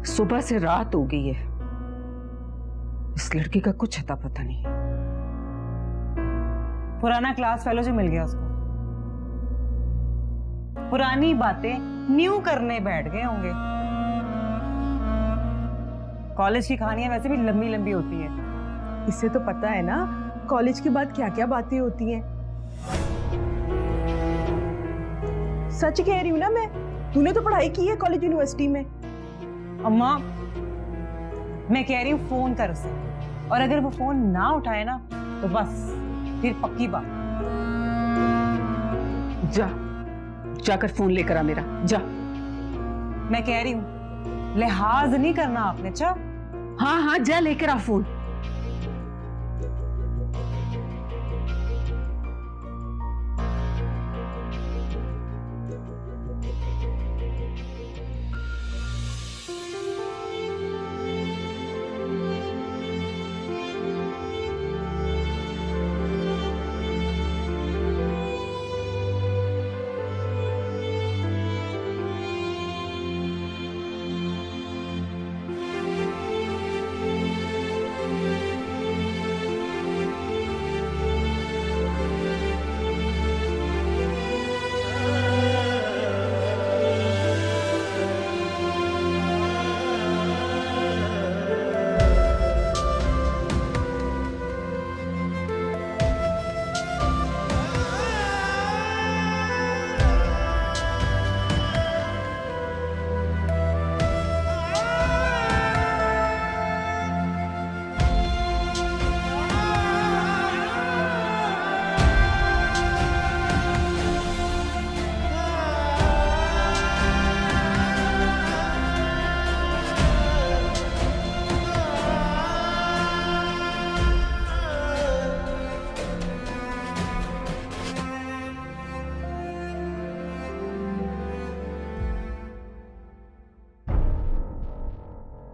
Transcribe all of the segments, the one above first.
सुबह से रात हो गई है, इस लड़की का कुछ अता पता नहीं। पुराना क्लास फेलो जो मिल गया उसको, पुरानी बातें न्यू करने बैठ गए होंगे। कॉलेज की कहानियां वैसे भी लंबी लंबी होती है। इसे तो पता है ना कॉलेज के बाद क्या क्या बातें होती हैं। सच कह रही हूँ ना मैं, तूने तो पढ़ाई की है कॉलेज यूनिवर्सिटी में। अम्मा मैं कह रही हूँ फोन कर उसे, और अगर वो फोन ना उठाए ना तो बस फिर पक्की बात। जाकर फोन लेकर आ मेरा, जा। मैं कह रही हूँ लिहाज नहीं करना आपने। अच्छा हाँ हाँ जा लेकर आ फोन।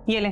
ये ले।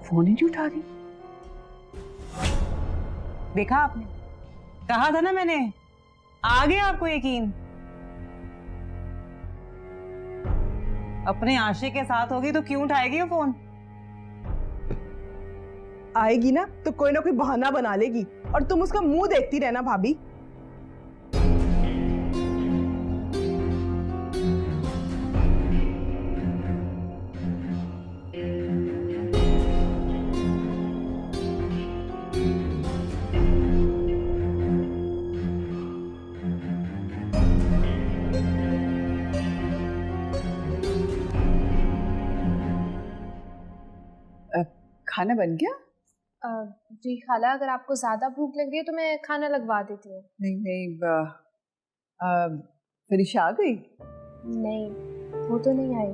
फोन ही नहीं उठा रही। देखा आपने, कहा था ना मैंने, आ गया आपको यकीन। अपने आशिक के साथ होगी तो क्यों उठाएगी वो फोन? आएगी ना तो कोई ना कोई बहाना बना लेगी और तुम उसका मुंह देखती रहना भाभी। खाना बन गया? जी खाला, अगर आपको ज्यादा भूख लग रही है तो मैं खाना लगवा देती हूँ। नहीं नहीं, फिरिशा आ गई? नहीं, वो तो नहीं आई।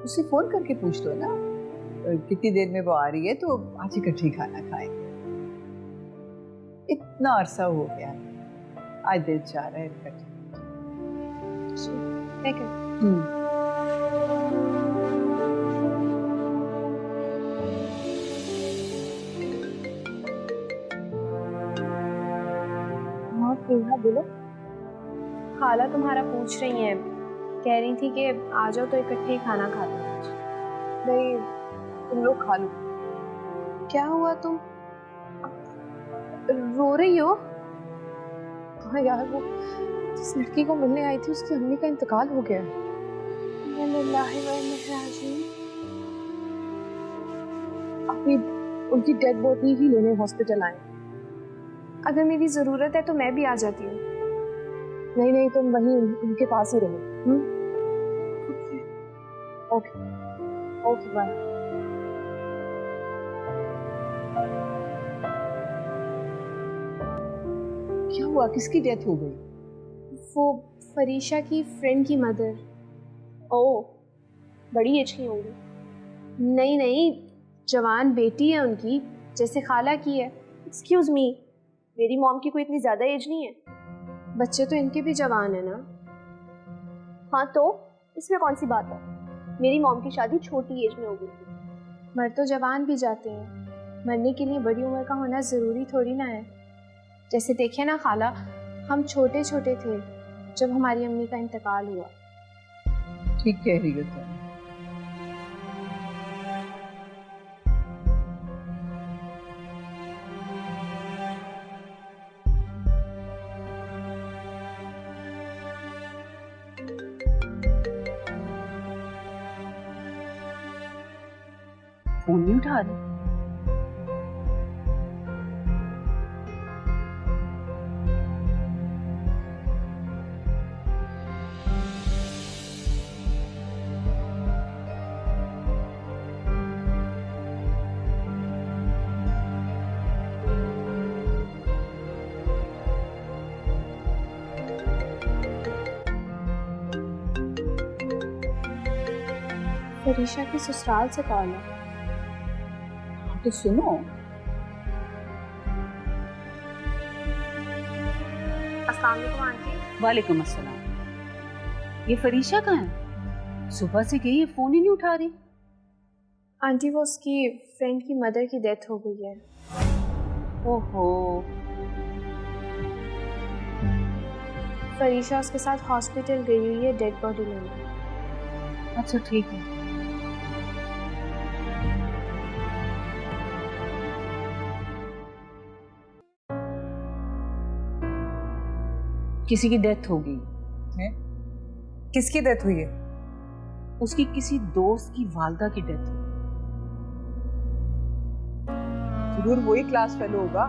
उसे फोन करके पूछ लो ना कितनी देर में वो आ रही है, तो आज इकट्ठी खाना खाएंगे। इतना अरसा हो गया, आज दिल चाह रहा है इकट्ठे। बोलो। खाला तुम्हारा पूछ रही हैं, कह रही थी कि आ जाओ तो इकट्ठे ही खाना खाते हैं। नहीं, तुम लोग खा लो। क्या हुआ, तुम रो रही हो? हाँ यार, वो जिस लड़की को मिलने आई थी उसकी अम्मी का इंतकाल हो गया। अभी उनकी डेड बॉडी ही लेने हॉस्पिटल आए। अगर मेरी जरूरत है तो मैं भी आ जाती हूँ। नहीं नहीं, तुम वहीं उनके पास ही रहो। Okay okay bye. क्या हुआ, किसकी डेथ हो गई? वो फरीशा की फ्रेंड की मदर। ओह, बड़ी एज की होंगी। नहीं नहीं, जवान बेटी है उनकी, जैसे खाला की है। एक्सक्यूज मी, मेरी मॉम की कोई इतनी ज़्यादा एज नहीं है। बच्चे तो इनके भी जवान है ना। हाँ तो इसमें कौन सी बात है? मेरी मॉम की शादी छोटी एज में हो गई थी। मर तो जवान भी जाते हैं, मरने के लिए बड़ी उम्र का होना ज़रूरी थोड़ी ना है। जैसे देखिए ना खाला, हम छोटे छोटे थे जब हमारी अम्मी का इंतकाल हुआ। ठीक कह रही हो तुम। फोन नहीं उठा रही। फरीशा के ससुराल से कॉल है। तो सुनो, अस्सलाम वालेकुम आंटी। वालेकुम अस्सलाम। ये फरीशा कहाँ है? सुबह से गई है, फोन ही नहीं उठा रही। आंटी वो उसकी फ्रेंड की मदर की डेथ हो गई है। ओहो, फरीशा उसके साथ हॉस्पिटल गई हुई है डेड बॉडी लेने। अच्छा ठीक है। किसी की डेथ हो गई है। किसकी डेथ हुई है? उसकी किसी दोस्त की वालदा की डेथ हुई। जरूर वही क्लास फेलो होगा।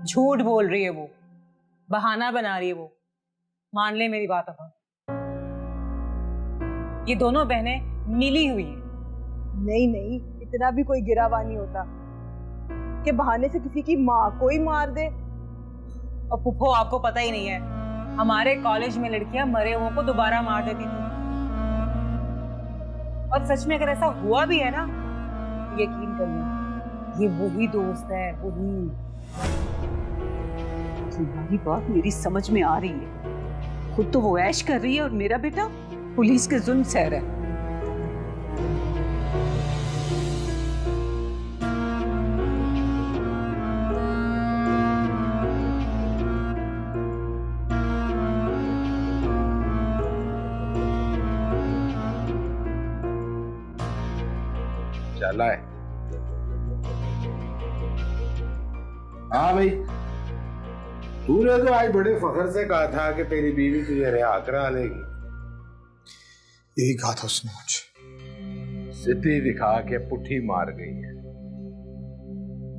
झूठ बोल रही है वो, बहाना बना रही है वो। मान ले मेरी बात अब। ये दोनों बहनें मिली हुई है। नहीं नहीं, इतना भी कोई गिरावा नहीं होता कि बहाने से किसी की माँ को ही मार दे। और पुप्पो, आपको पता ही नहीं है, हमारे कॉलेज में लड़कियां मरे हुओं को दोबारा मार देती थी। और सच में अगर ऐसा हुआ भी है ना, तो यकीन करना, ये वही दोस्त है, वही। तुम्हारी बात मेरी समझ में आ रही है। खुद तो वो ऐश कर रही है और मेरा बेटा पुलिस के जुल्म सह रहा है। चला है हाँ भाई, तूने तो आज बड़े फख्र से कहा था कि तेरी बीवी तुझे रिहा करा लेगी। यही कहा था उसने मुझे। सिद्धि दिखा के पुट्ठी मार गई है।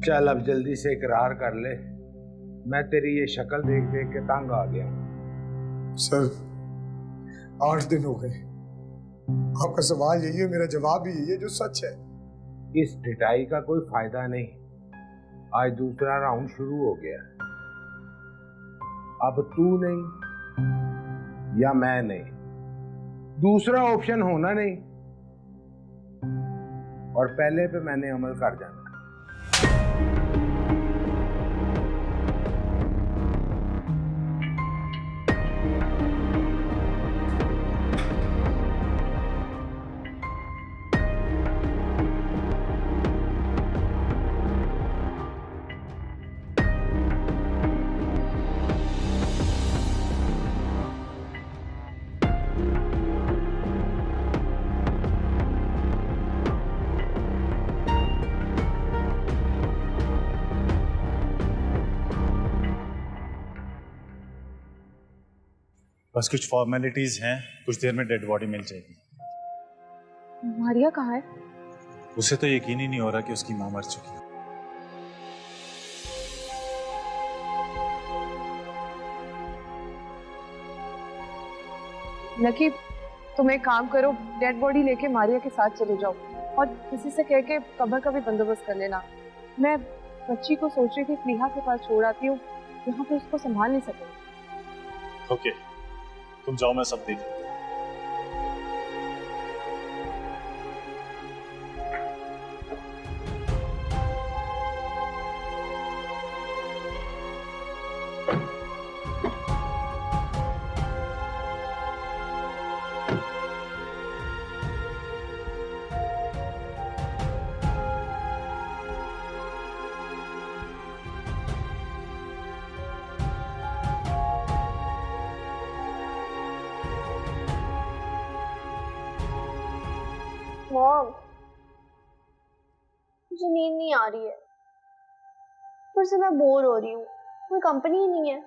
चल अब जल्दी से इकरार कर ले, मैं तेरी ये शक्ल देख देख के तंग आ गया। सर 8 दिन हो गए, आपका सवाल यही है, मेरा जवाब भी यही है जो सच है। इस ढिठाई का कोई फायदा नहीं, आज दूसरा राउंड शुरू हो गया। अब तू नहीं या मैं नहीं, दूसरा ऑप्शन होना नहीं, और पहले पे मैंने अमल कर जाना। बस कुछ फॉर्मेलिटीज हैं, कुछ देर में डेड बॉडी मिल जाएगी। मारिया कहाँ है? उसे तो यकीन ही नहीं हो रहा कि उसकी मां मर चुकी है। लकी, तुम एक काम करो, डेड बॉडी लेके मारिया के साथ चले जाओ और किसी से कह के कब्र का भी बंदोबस्त कर लेना। मैं बच्ची को सोच रही थी प्लीहा के पास छोड़ आती हूँ, यहाँ पे उसको संभाल नहीं सके। ओके, तुम जाओ, मैं सब देख लूंगा। मॉम, मुझे नींद नहीं आ रही है, फिर से मैं बोर हो रही हूँ, कोई कंपनी ही नहीं है।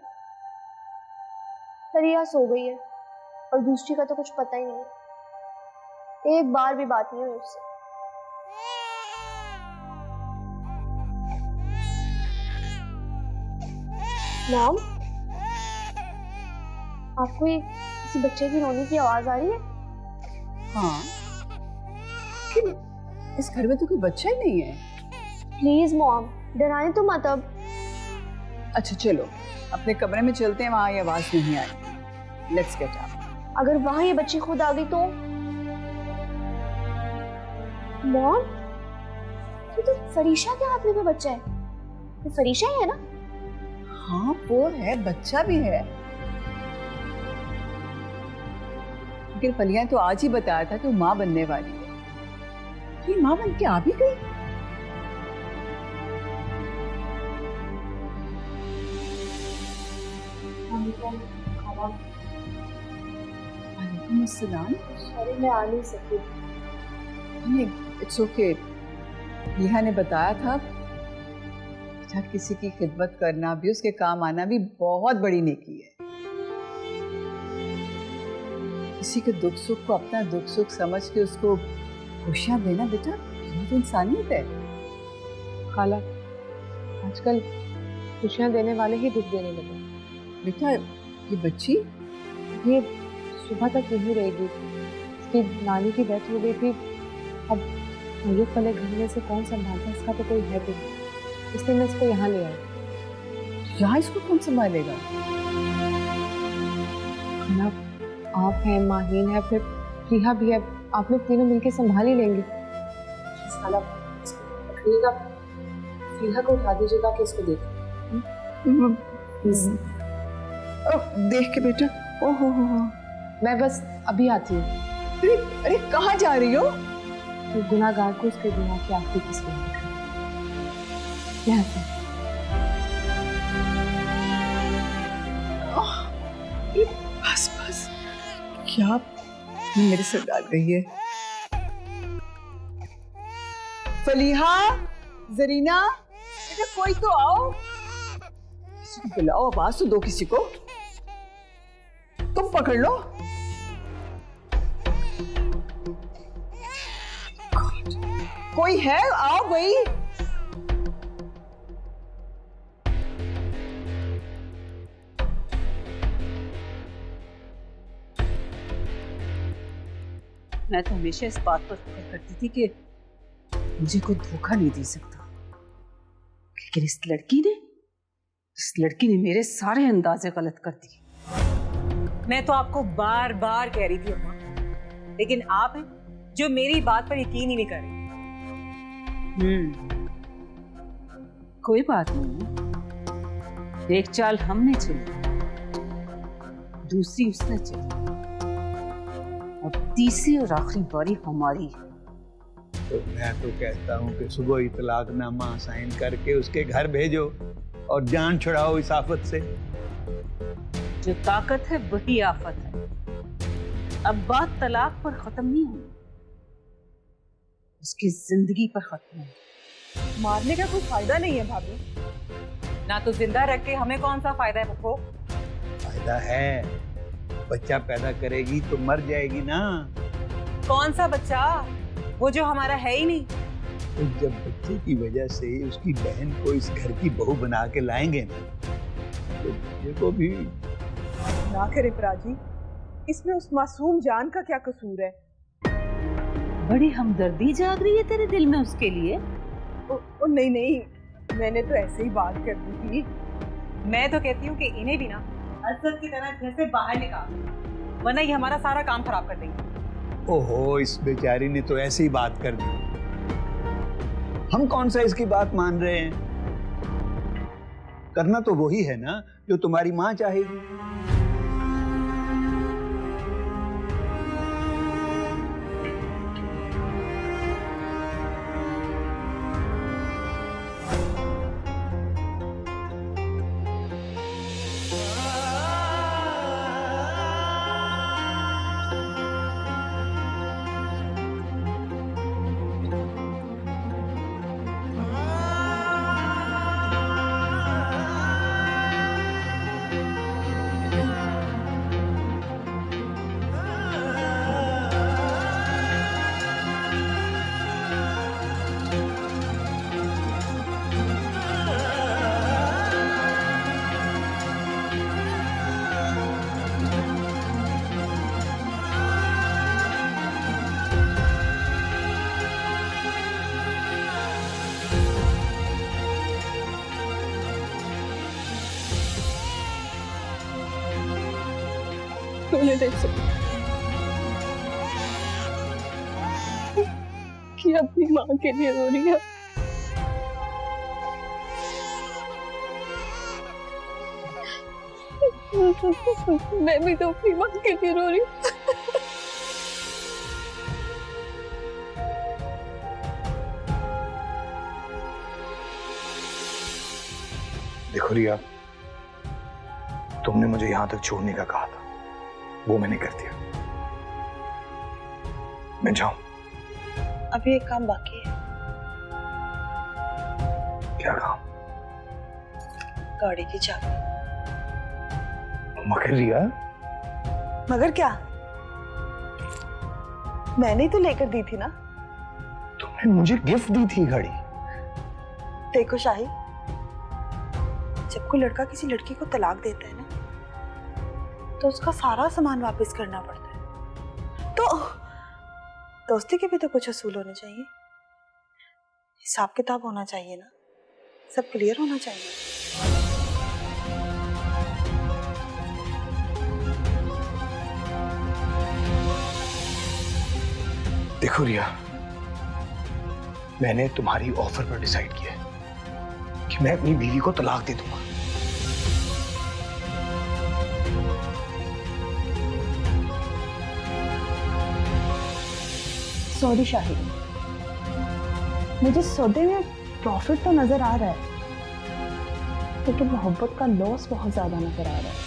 फरिया सो गई है और दूसरी का तो कुछ पता ही नहीं है, एक बार भी बात नहीं हुई उससे। मॉम, आपको ये किसी बच्चे की रोने की आवाज आ रही है? हाँ, इस घर में तो कोई बच्चा ही नहीं है। प्लीज मॉम, डराएं तो मत अब। अच्छा चलो, अपने कमरे में चलते हैं, वहां ये आवाज नहीं आएगी। Let's get up. अगर वहां ये बच्ची खुद आ गई तो? मॉम, ये तो फरीशा के हाथ में कोई बच्चा है। ये फरीशा ही है ना? हाँ वो है, बच्चा भी है। लेकिन फलिया तो आज ही बताया था कि वो माँ बनने वाली है। ये माँ बन के आ भी गई। वालेकुम अस्सलाम। सॉरी, मैं आ नहीं सकी। नहीं, इट्स ओके। नेहा ने बताया था, अच्छा किसी की खिदमत करना भी, उसके काम आना भी बहुत बड़ी नेकी है। किसी के दुख सुख को अपना दुख सुख समझ के उसको खुशियां देना बेटा, ये तो इंसानियत है। खाला, आजकल खुशियां देने वाले ही दुख देने लगे। बेटा ये बच्ची, ये सुबह तक यहीं रहेगी। इसकी नानी की डेथ हो गई थी, अब मैयत वाले घर में से कौन संभालता, इसका तो कोई है भी नहीं, इसलिए मैं इसको यहाँ ले आई। यहाँ इसको कौन संभालेगा? खाला, आप हैं, माहीन है, फिर प्लीहा भी है, आप लोग तीनों मिलके संभाल ही लेंगे। खाला, रखिएगा, प्लीहा को उठा दीजिएगा कि इसको देख। देख के बेटा। ओहो हो, मैं बस अभी आती हूँ। अरे अरे कहाँ जा रही हो? तो गुनाहगार को उसके गुनाह की आखिरी तस्वीर दिखाई। मैं आती हूँ। बस बस, क्या मेरे सर डाल रही है? फलीहा, जरीना, बेटा कोई तो आओ। बुलाओ, आवाज तो दो किसी को। तुम पकड़ लो। कोई है? आओ भाई। मैं तो हमेशा इस बात पर फिक्र करती थी कि मुझे कोई धोखा नहीं दे सकता, लेकिन इस लड़की ने मेरे सारे अंदाजे गलत कर दिए। मैं तो आपको बार बार कह रही थी अम्मा, लेकिन आप हैं जो मेरी बात पर यकीन ही नहीं कर रही। कोई बात नहीं, एक चाल हमने चली, दूसरी उसने चली, और तीसरी और आखिरी बारी हमारी। तो मैं तो कहता हूँ कि सुबह ही तलाकनामा साइन करके उसके घर भेजो और जान छुड़ाओ इस आफत से। जो ताकत है वही आफत है। अब बात तलाक पर खत्म नहीं हुई, उसकी जिंदगी पर खत्म है। मारने का कोई फायदा नहीं है भाभी। ना तो जिंदा रख के हमें कौन सा फायदा है पप्पो? फायदा है, बच्चा पैदा करेगी तो मर जाएगी ना। कौन सा बच्चा? वो जो हमारा है ही नहीं। तो जब बच्चे की वजह से उसकी बहन को इस घर की बहू बना के लाएंगे ना, तो बच्चे को भी। ना करे प्राची, इसमें उस मासूम जान का क्या कसूर है? बड़ी हमदर्दी जाग रही है तेरे दिल में उसके लिए। नहीं, मैंने तो ऐसे ही बात कर दी थी। मैं तो कहती हूँ कि इन्हें भी ना असद की तरह घर से बाहर निकाल, वरना ये हमारा सारा काम खराब कर देंगे। ओहो, इस बेचारी ने तो ऐसे ही बात कर दी। हम कौन सा इसकी बात मान रहे हैं? करना तो वही है ना जो तुम्हारी माँ चाहेगी। तूने देखो कि अपनी माँ के लिए रो रही है। मैं भी तो अपनी माँ के लिए रो रही हूँ। देखो रिया, तुमने मुझे यहां तक छोड़ने का कहा था, वो मैंने कर दिया। मैं जाऊं? अभी एक काम बाकी है। क्या काम? गाड़ी की चाबी। मगर रिया। मगर क्या? मैंने ही तो लेकर दी थी ना। तुमने मुझे गिफ्ट दी थी गाड़ी। देखो शाही, जब कोई लड़का किसी लड़की को तलाक देता है ना, तो उसका सारा सामान वापस करना पड़ता है। तो दोस्ती के भी तो कुछ असूल होने चाहिए, हिसाब किताब होना चाहिए ना, सब क्लियर होना चाहिए। देखो रिया, मैंने तुम्हारी ऑफर पर डिसाइड किया है कि मैं अपनी बीवी को तलाक दे दूंगा। सॉरी शाहिद, मुझे सौदे में प्रॉफिट तो नजर आ रहा है, लेकिन मोहब्बत का लॉस बहुत ज्यादा नजर आ रहा है।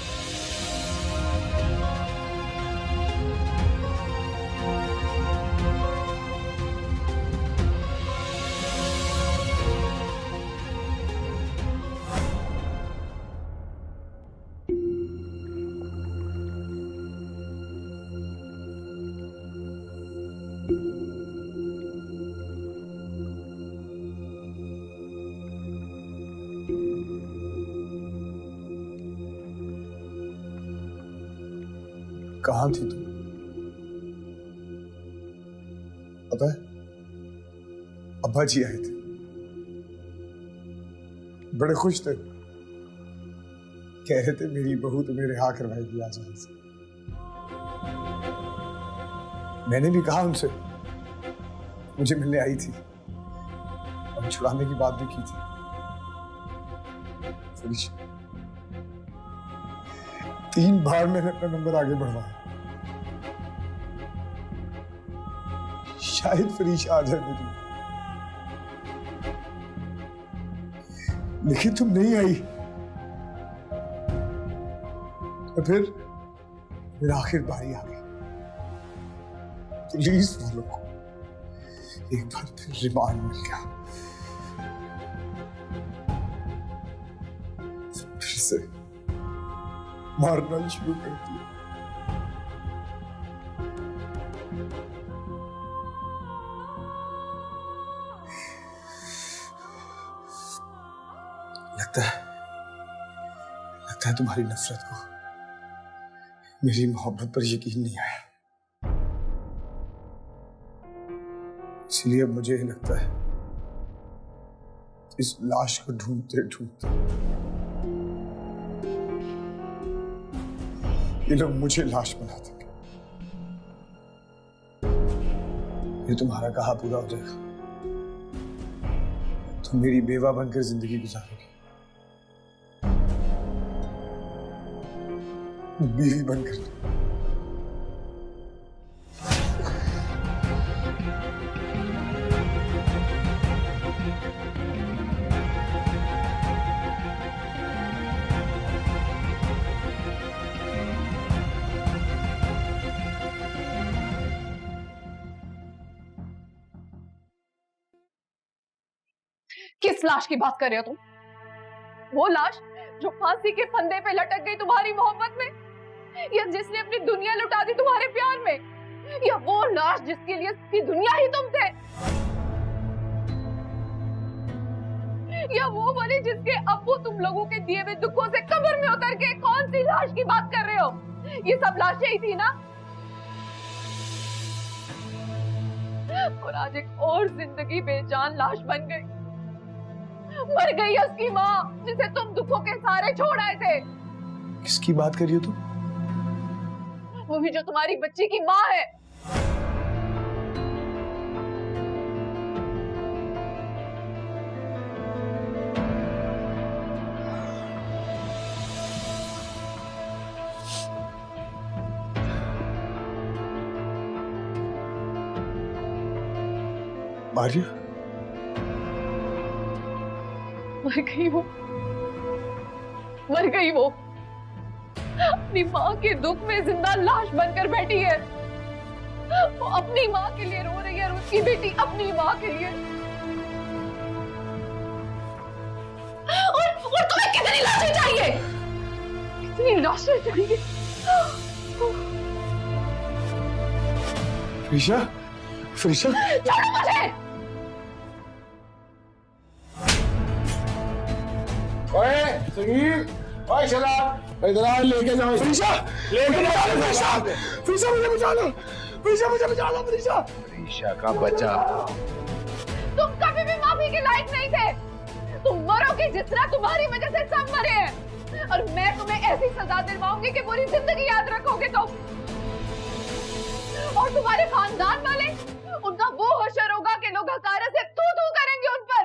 कहाँ थी तुम? पता है, अब्बा जी आए थे, बड़े खुश थे, कह रहे थे मेरी बहू तुम्हें रिहा करवाएगी आज यहाँ से। मैंने भी कहा उनसे, मुझे मिलने आई थी और छुड़ाने की बात भी की थी। फरीशा, 3 बार मैंने अपना नंबर आगे बढ़वाया, शायद फरीशा आ जाए मेरी, लेकिन तुम नहीं आई। तो फिर आखिर बारी आ गई। प्लीज बोलो को एक बार फिर रिमांड मिल गया, फिर से मारना शुरू कर दिया। लगता है तुम्हारी नफरत को मेरी मोहब्बत पर यकीन नहीं आया, इसलिए अब मुझे लगता है इस लाश को ढूंढते ढूंढते ये लोग मुझे लाश बना देंगे। ये तुम्हारा कहा पूरा हो जाएगा, तुम मेरी बेवा बनकर जिंदगी गुजारोगी, बीवी बनकर। किस लाश की बात कर रहे हो तुम? वो लाश जो फांसी के फंदे पे लटक गई तुम्हारी मोहब्बत में, या जिसने अपनी दुनिया लुटा दी तुम्हारे प्यार में, या वो लाश जिसके लिए उसकी दुनिया ही तुम थे, या वो वाली जिसके अब्बू तुम लोगों के दिए हुए दुखों से कब्र में उतर के? कौन सी लाश की बात कर रहे हो? ये सब लाशें ही थी ना? और आज एक और जिंदगी बेजान लाश बन गई। मर गई है उसकी माँ, जिसे तुम दुखों के सहारे छोड़ आए थे। किसकी बात कर रही हो तुम? वो भी जो तुम्हारी बच्ची की माँ है। मारिया मर गई वो, मर गई वो। अपनी माँ के दुख में जिंदा लाश बनकर बैठी है। वो अपनी माँ के लिए रो रही है और उसकी बेटी अपनी माँ के लिए। और तुम्हें कितनी लाशें चाहिए? कितनी लाशें चाहिए? फरीशा, फरीशा, छोड़ो मुझे। ओए संगीत, ओए शराब, इधर आ, लेके जाओ। फरीशा, लेके जाओ। फरीशा, फरीशा मुझे बचा लो, फरीशा मुझे बचा लो। फरीशा, फरीशा का बच्चा। तुम कभी भी माफी के लायक नहीं थे। तुम मरोगे जिस तरह तुम्हारी वजह से सब मरे हैं, और मैं तुम्हें ऐसी सजा दिलवाऊंगी कि पूरी जिंदगी याद रखोगे तुम। और तुम्हारे खानदान वाले, उनका वो हशर होगा कि लोग हकारा से तू तू करेंगे उन पर।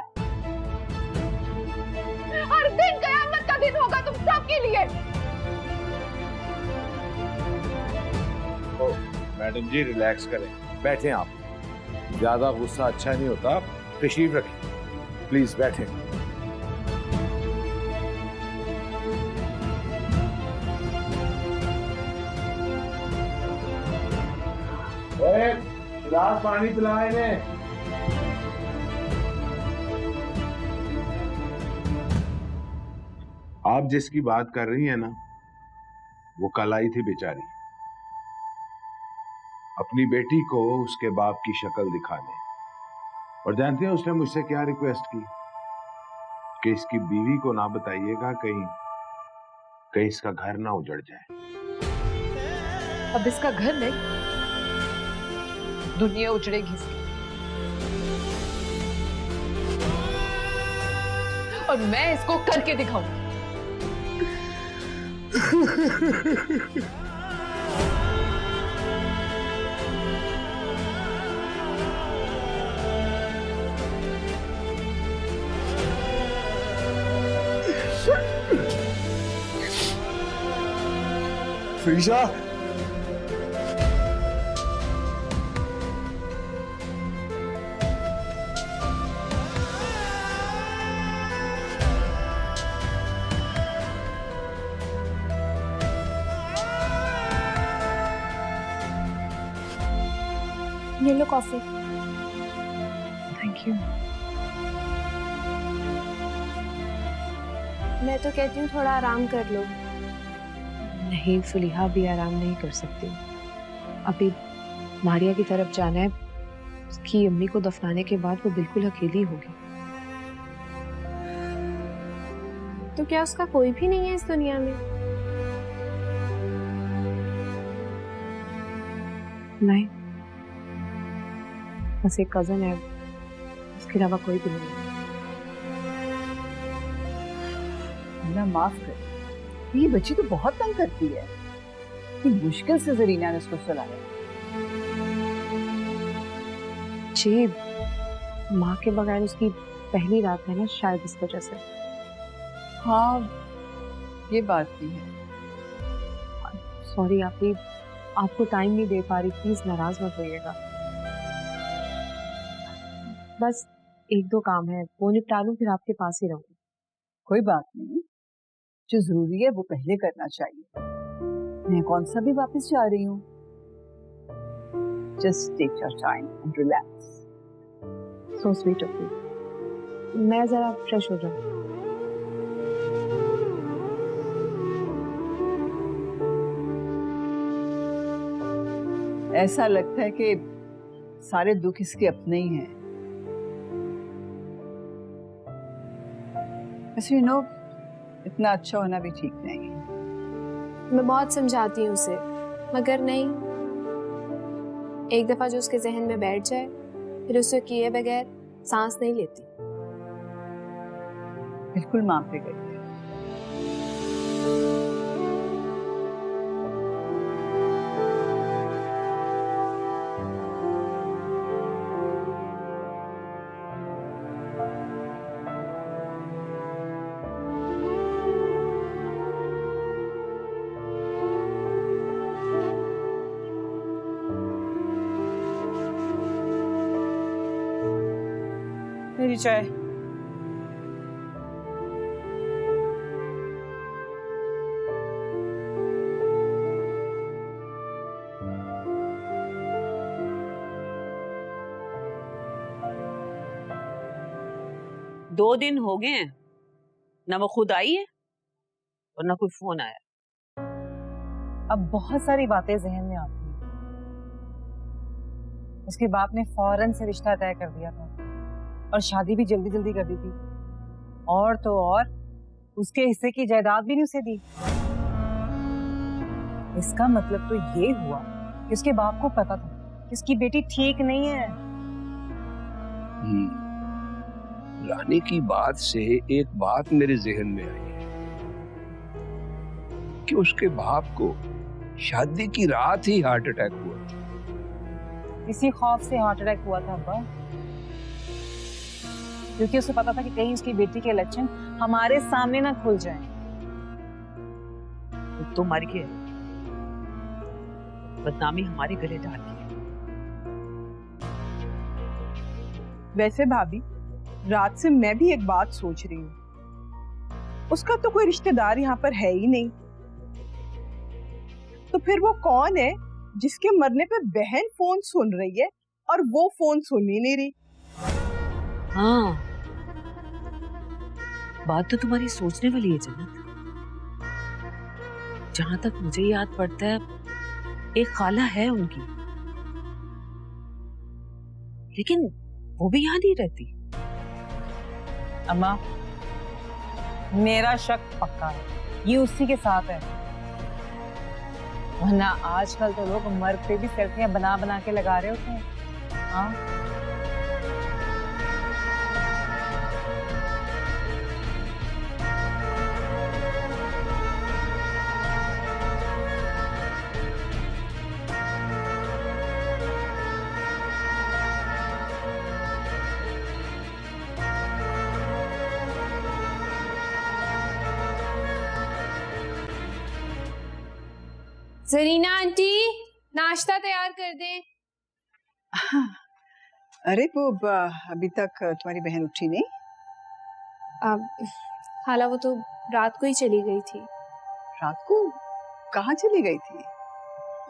हर दिन कयामत का दिन होगा तुम सबके लिए। ओ, मैडम जी रिलैक्स करें, बैठें आप। ज्यादा गुस्सा अच्छा नहीं होता, तशरीफ रखें, प्लीज बैठें। ओए, गिलास पानी पिलाए इन्हें। आप जिसकी बात कर रही हैं ना, वो कल आई थी बेचारी, अपनी बेटी को उसके बाप की शक्ल दिखाने। और जानते हैं उसने मुझसे क्या रिक्वेस्ट की? कि इसकी बीवी को ना बताइएगा, कहीं इसका घर ना उजड़ जाए। अब इसका घर नहीं, दुनिया उजड़ेगी इसकी। और मैं इसको करके दिखाऊंगी। फिजा, ये लो कॉफी। Thank you. मैं तो कहती हूँ थोड़ा आराम कर लो। नहीं फलीहा, भी आराम नहीं कर सकती। अभी मारिया की तरफ जाना है। उसकी अम्मी को दफनाने के बाद वो बिल्कुल अकेली होगी। तो क्या उसका कोई भी नहीं है इस दुनिया में? नहीं, बस एक कजन है, उसके अलावा कोई भी नहीं है। अल्लाह माफ कर, ये बच्ची तो बहुत तंग करती है। कि मुश्किल से जरीना ने उसको सुलाया। जी, माँ के बगैर उसकी पहली रात है ना, शायद इस वजह से। हाँ, ये बात भी है। सॉरी आप, आपको टाइम नहीं दे पा रही, प्लीज नाराज मत होइएगा। बस एक दो काम है, वो निपटा लूं फिर आपके पास ही रहूंगी। कोई बात नहीं, जो जरूरी है वो पहले करना चाहिए। मैं कौन सा भी वापस जा रही हूँ। Just take your time and relax. So sweet of you. मैं जरा फ्रेश हो जाऊं। ऐसा लगता है कि सारे दुख इसके अपने ही हैं। वैसे यू नो, इतना अच्छा होना भी ठीक नहीं है। मैं बहुत समझाती हूँ उसे, मगर नहीं। एक दफा जो उसके जहन में बैठ जाए, फिर उसे किए बगैर सांस नहीं लेती। बिल्कुल मां पे गई। मेरी चाय। दो दिन हो गए हैं, ना वो खुद आई है और ना कोई फोन आया। अब बहुत सारी बातें जहन में आती हैं। उसके बाप ने फौरन से रिश्ता तय कर दिया था और शादी भी जल्दी जल्दी कर दी थी। और तो और उसके हिस्से की जायदाद भी नहीं उसे दी। इसका मतलब तो ये हुआ कि उसके बाप को पता था कि उसकी बेटी ठीक नहीं है। रानी की बात से एक बात मेरे जहन में आई कि उसके बाप को शादी की रात ही हार्ट अटैक हुआ था। इसी खौफ से हार्ट अटैक हुआ था अब्बा, क्योंकि उसे पता था कि कहीं उसकी बेटी के लक्षण हमारे सामने ना खुल जाएं। तो मर गया, बदनामी हमारे गले डाल दी। वैसे भाभी, रात से मैं भी एक बात सोच रही हूँ। उसका तो कोई रिश्तेदार यहाँ पर है ही नहीं, तो फिर वो कौन है जिसके मरने पे बहन फोन सुन रही है और वो फोन सुन ही नहीं रही? हाँ, बात तो तुम्हारी सोचने वाली है जन्नत। जहां तक मुझे याद पड़ता है, एक खाला है उनकी, लेकिन वो भी यहाँ नहीं रहती। अम्मा, मेरा शक पक्का है, ये उसी के साथ है। वरना आजकल तो लोग मर्द पे भी सेल्फियां बना बना के लगा रहे होते हैं। हाँ जरीना आंटी, नाश्ता तैयार कर दें। अरे वो अभी तक तुम्हारी बहन उठी नहीं? खाला वो तो रात को ही चली गई थी। रात को? कहाँ चली गई थी?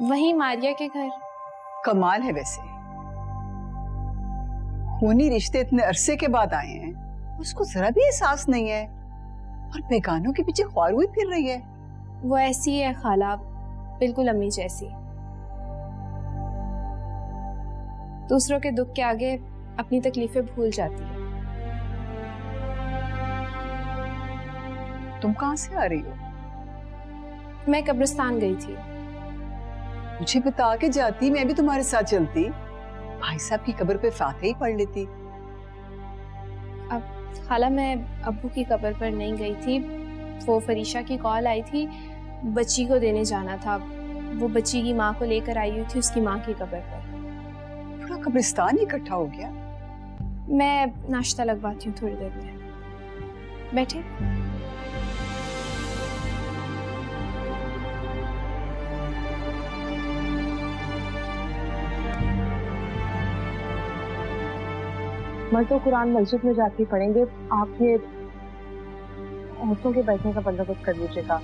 वहीं मारिया के घर। कमाल है वैसे, खूनी रिश्ते इतने अरसे के बाद आए हैं, उसको जरा भी एहसास नहीं है और बेगानों के पीछे ख्वार हुई फिर रही है। वो ऐसी है खाला, बिल्कुल अम्मी जैसी। दूसरों के दुख के आगे अपनी तकलीफें भूल जाती है। तुम कहाँ से आ रही हो? मैं कब्रिस्तान गई थी। मुझे बता के जाती, मैं भी तुम्हारे साथ चलती। भाई साहब की कब्र पे फातिहा ही पढ़ लेती। अब खाला मैं अब्बू की कब्र पर नहीं गई थी, वो फरीशा की कॉल आई थी, बच्ची को देने जाना था। वो बच्ची की माँ को लेकर आई हुई थी उसकी माँ की कब्र पर। पूरा कब्रिस्तान इकट्ठा हो गया। मैं नाश्ता लगवाती हूँ थोड़ी देर में, बैठे। मर्द तो कुरान मस्जिद में जाके पढ़ेंगे, आप ये औरतों के बैठने का बंदोबस्त कर लीजिएगा।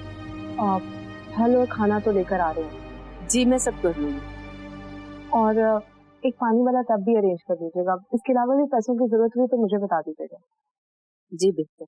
फल और खाना तो लेकर आ रहे हैं। जी मैं सब कर लूंगी। और एक पानी वाला टब भी अरेंज कर दीजिएगा। इसके अलावा भी पैसों की जरूरत हुई तो मुझे बता दीजिएगा। जी बेहतर।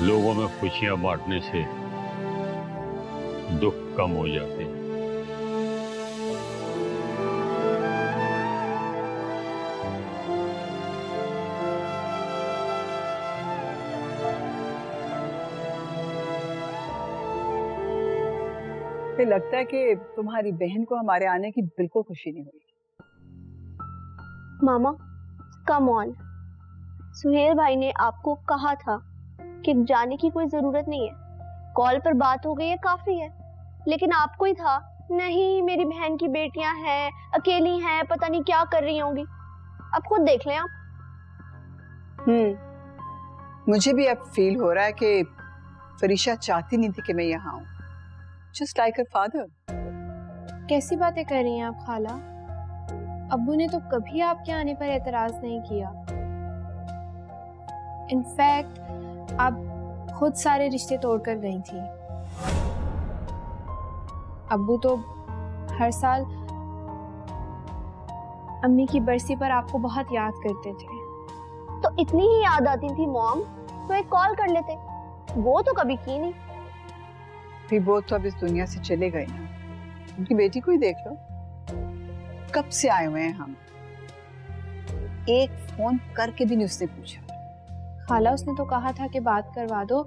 लोगों में खुशियां बांटने से दुख कम हो जाते हैं। मुझे लगता है कि तुम्हारी बहन को हमारे आने की बिल्कुल खुशी नहीं हुई। मामा कम ऑन, सुहेल भाई ने आपको कहा था कि जाने की कोई जरूरत नहीं है, कॉल पर बात हो गई है काफी है। लेकिन आपको ही था, नहीं मेरी बहन की बेटियां हैं, अकेली हैं, पता नहीं क्या कर रही होंगी। अब खुद देख लें आप। मुझे भी अब फील हो रहा है कि फरीशा चाहती नहीं थी कि मैं यहाँ आऊँ, जस्ट लाइक हर फादर। कैसी बातें कर रही हैं आप खाला? अब्बू ने तो कभी आपके आने पर एतराज नहीं किया। इनफैक्ट आप खुद सारे रिश्ते तोड़कर गई थी। अब्बू तो हर साल अम्मी की बरसी पर आपको बहुत याद करते थे। तो इतनी ही याद आती थी मॉम तो एक कॉल कर लेते, वो तो कभी की नहीं। फिर वो तो अब इस दुनिया से चले गए ना, उनकी बेटी को ही देख लो। कब से आए हुए हैं हम, एक फोन करके भी नहीं उसने पूछा। खाला उसने तो कहा था कि बात करवा दो,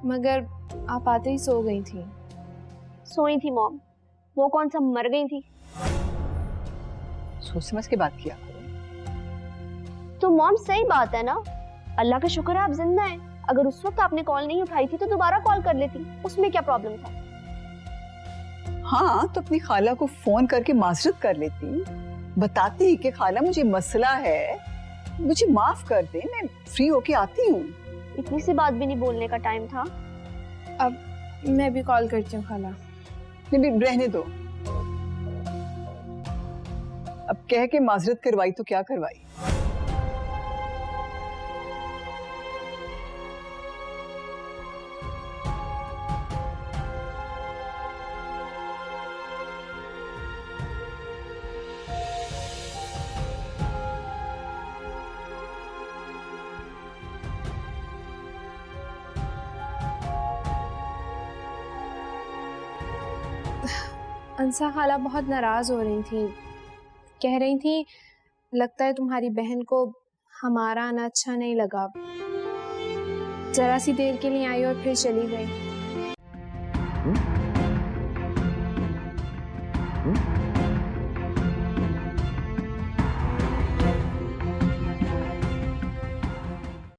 मगर आप आते ही सो गई थी। सोई थी मॉम, वो कौन सा मर गई थी। सोच समझ के बात किया। तो मॉम सही बात है ना, अल्लाह का शुक्र है आप जिंदा हैं। अगर उस वक्त आपने कॉल नहीं उठाई थी तो दोबारा कॉल कर लेती, उसमें क्या प्रॉब्लम था। हाँ तो अपनी खाला को फोन करके माजरत कर लेती, बताती कि खाला मुझे मसला है, मुझे माफ कर दे, मैं फ्री होके आती हूँ। इतनी सी बात भी नहीं बोलने का टाइम था। अब मैं भी कॉल करती हूँ खाला। नहीं, रहने दो। अब कह के माजरत करवाई तो क्या करवाई। अंसा खाला बहुत नाराज़ हो रही थी, कह रही थी लगता है तुम्हारी बहन को हमारा आना अच्छा नहीं लगा। जरा सी देर के लिए आई और फिर चली गई।